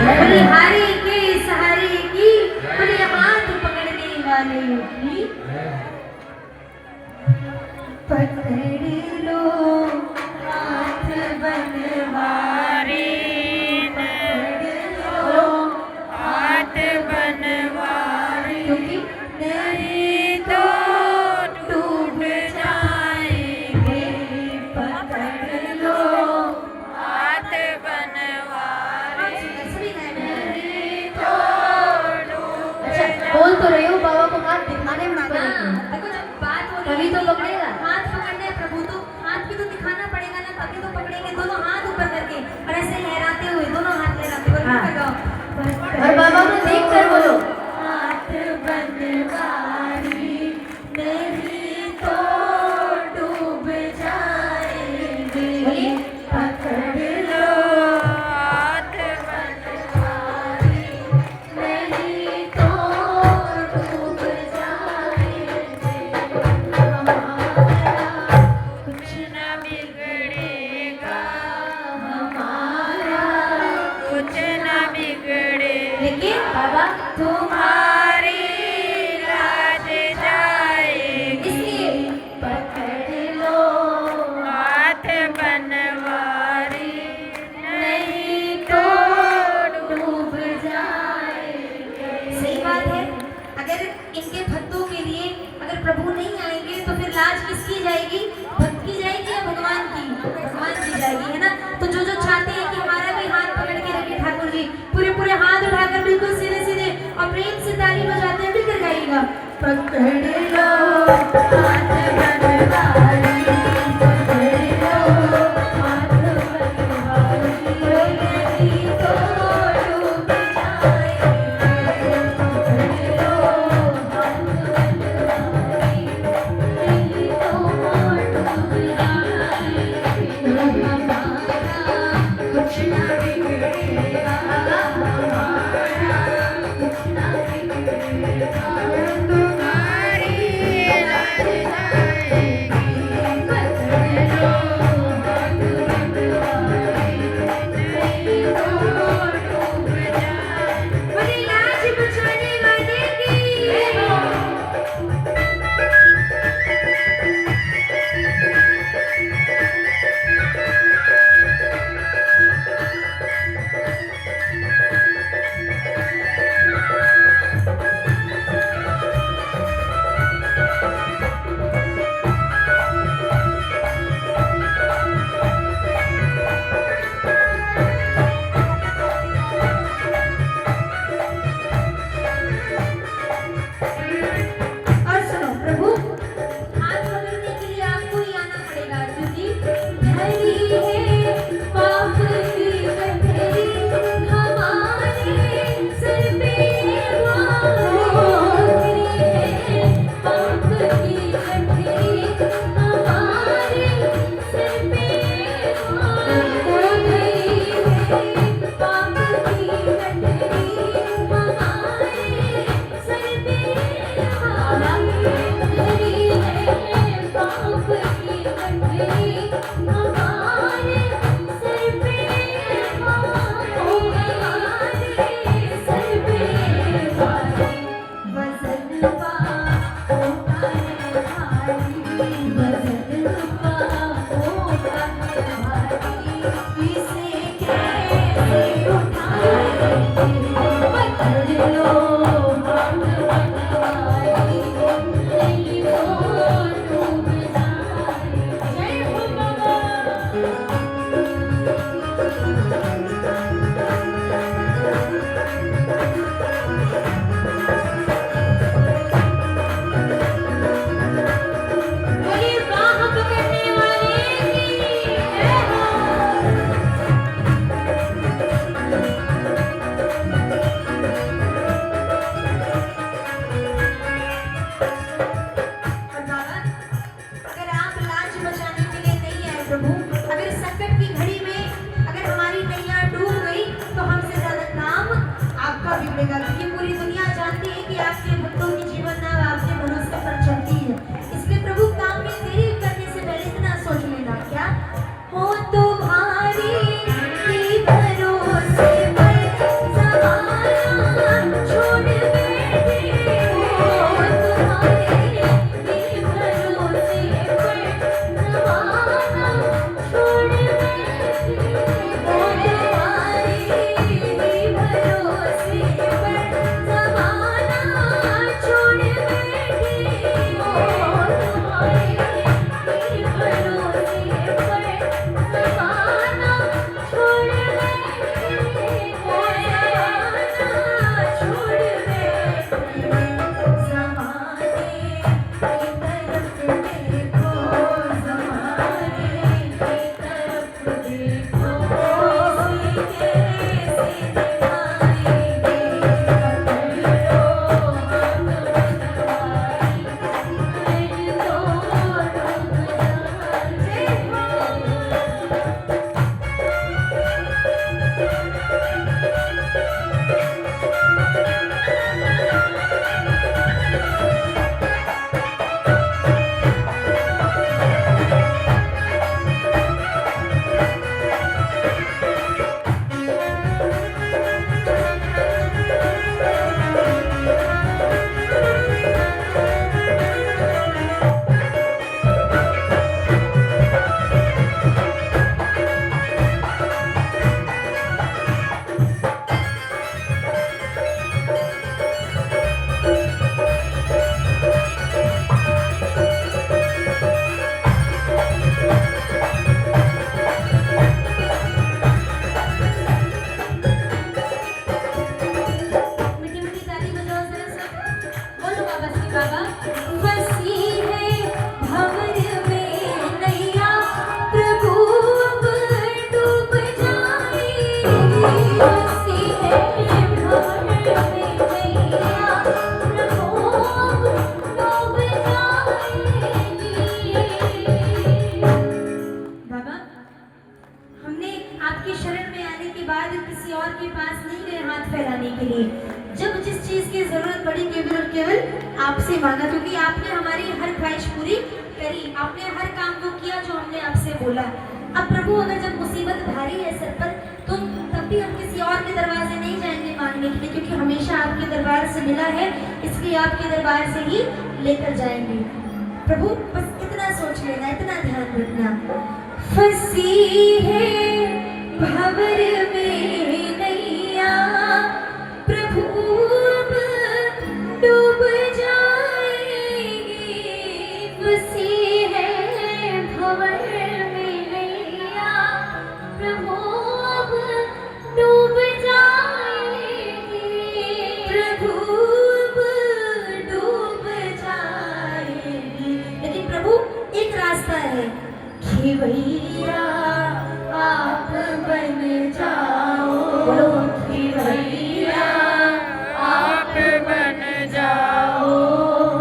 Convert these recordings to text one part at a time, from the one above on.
बलिहारी के सहारे की, बोले हाथ पकड़ने वाले की, पकड़ लो हाथ बनवारी, पकड़ लो हाथ बनवारी, क्योंकि नहीं तो डूब जाएंगे, पकड़ लो हाथ बनवारी। नहीं तो बोल तो रही हो, बाबा को हाथ दिखाने में देखो जब बात हो रही तो पकड़ेगा, हाथ पकड़ने प्रभु तो हाथ भी तो दिखाना पड़ेगा ना, तभी तो पकड़ेंगे। दोनों हाथ ऊपर करके और ऐसे लहराते हुए, दोनों हाथ लहराते हुए और बाबा को देख कर बोलो हाथ बनवारी, नहीं तो डूब जाएंगे, पकड़ लो हाथ बनवारी, नहीं तो डूब जाएंगे, हमारा कुछ न बिगड़ेगा, हमारा कुछ न बिगड़े, लेकिन बाबा तुम्हारी लाज जाएगी, इसलिए पकड़ लो हाथ बनवारी, नहीं तो डूब जाएंगे। सही बात है, अगर इनके भक्तों के लिए अगर प्रभु नहीं आएंगे तो फिर लाज किसकी जाएगी? भक्त की जाएगी या भगवान की? भगवान की जाएगी, है ना। तो जो जो चाहते हैं कि हमारा भी हाथ पकड़ के रखे ठाकुर जी, पूरे पूरे हाथ उठाकर बिल्कुल सीधे सीधे और प्रेम से ताली बजाते हुए फिर गाइएगा, पकड़ लो हाथ बनवारी, पकड़ लो हाथ बनवारी, नहीं तो डूब जाएंगे, पकड़ लो हाथ बनवारी, नहीं तो डूब जाएंगे, हमारा कुछ न बिगड़ेगा, हमारा कुछ न बिगड़ेगा, तुम्हारी लाज जाएगी, पकड़ लो हाथ बनवारी, नहीं तो डूब जाए, बोले लाज बचाने वाले की और सुनो प्रभु, हाथ पकड़ने के लिए आपको ही आना पड़ेगा, क्योंकि धरी है पाप की गठरी, हमारे सर पे धरी है पाप की गठरी, हमारे सर पे धरी है पाप की गठरी, हमारे सर पे धरी है पाप की गठरी, हमारे सर पे हमारे सर पे भारी, वजन पा उठाने भारी, वजन पा उठाने भारी, इसे कैसे उठाएंगे, पकड़ लो हाथ बनवारी, नहीं तो डूब जाएंगे। जय हो बाबा। बोलिए बाह पकड़ने वाले की जय हो। और बाबा, अगर आप लाज बचाने के लिए नहीं आए प्रभु, अगर संकट की घड़ी में अगर हमारी नैया डूब गई तो हमसे ज्यादा काम आपका बिगड़ेगा, क्योंकि पूरी दुनिया जानती है कि आपके भक्तों की जीवन नाव आपके भरोसे पर चलती है। इसलिए प्रभु, काम में देरी करने से पहले इतना सोच लेना, क्या हो तुम्हारी ही भरोसे पर बाद किसी और के पास नहीं गए हाथ फैलाने के लिए। जब जिस चीज की जरूरत पड़ी केवल और केवल आपसे मांगा, क्योंकि आपने हमारी हर ख्वाहिश पूरी करी, आपने हर काम को किया जो हमने आपसे बोला। अब प्रभु अगर जब मुसीबत भारी है सर पर, तो तब भी हम किसी और के दरवाजे नहीं जाएंगे मांगने के लिए, क्योंकि हमेशा आपके दरबार से मिला है, इसलिए आपके दरबार से ही लेकर जाएंगे। प्रभु बस इतना सोच लेना, इतना ध्यान रखना। फंसी है भंवर में नैया, प्रभु अब डूब जाएगी। फंसी है भंवर में नैया, प्रभु अब डूब जाएगी। प्रभु अब डूब जाएगी। लेकिन प्रभु एक रास्ता है कि भैया आप बन जाओ, बोलो कि भैया आप बन जाओ,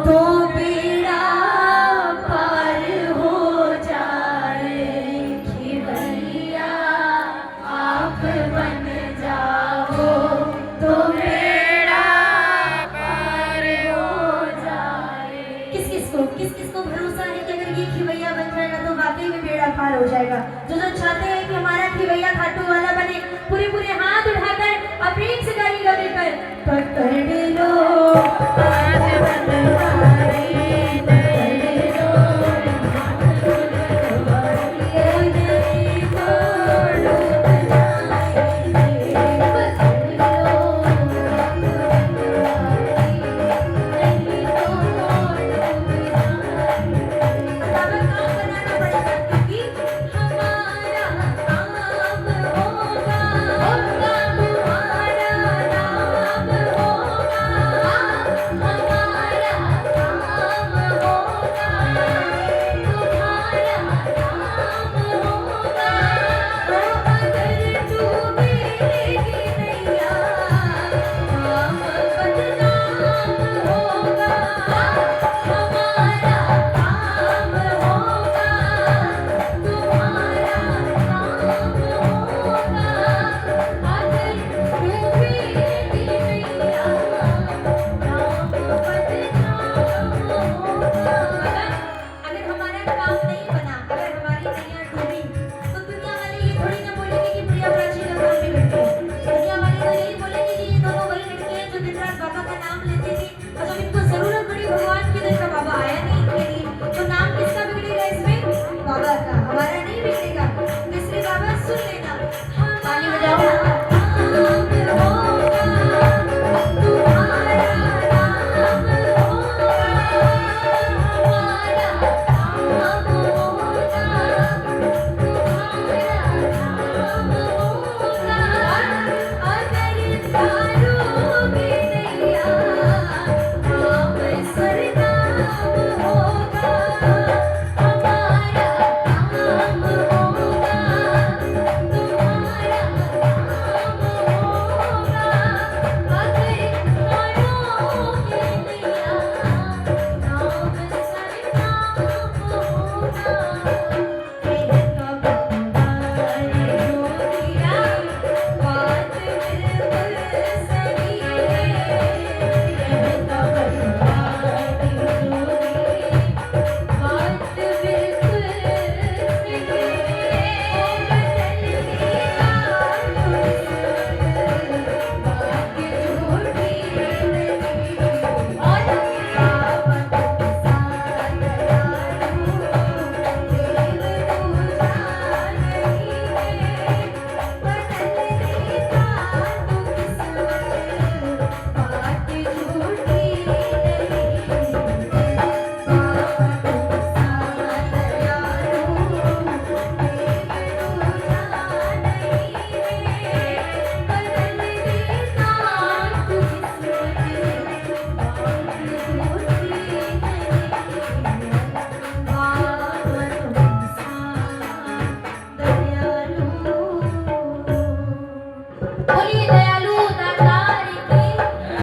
तो बेड़ा पार हो जाए। कि भैया आप बन जाओ, तो बेड़ा पार हो जाए। किस किस को भरोसा है कि अगर ये खिवैया बन जाएगा तो वाकई में बेड़ा पार हो जाएगा। जो चाहते हैं कि हमारा खिवैया खाटू वाला बने, पूरे पूरे हाथ उठाकर और प्रेम से गाली गा कर पकड़ लो आज बन जाए।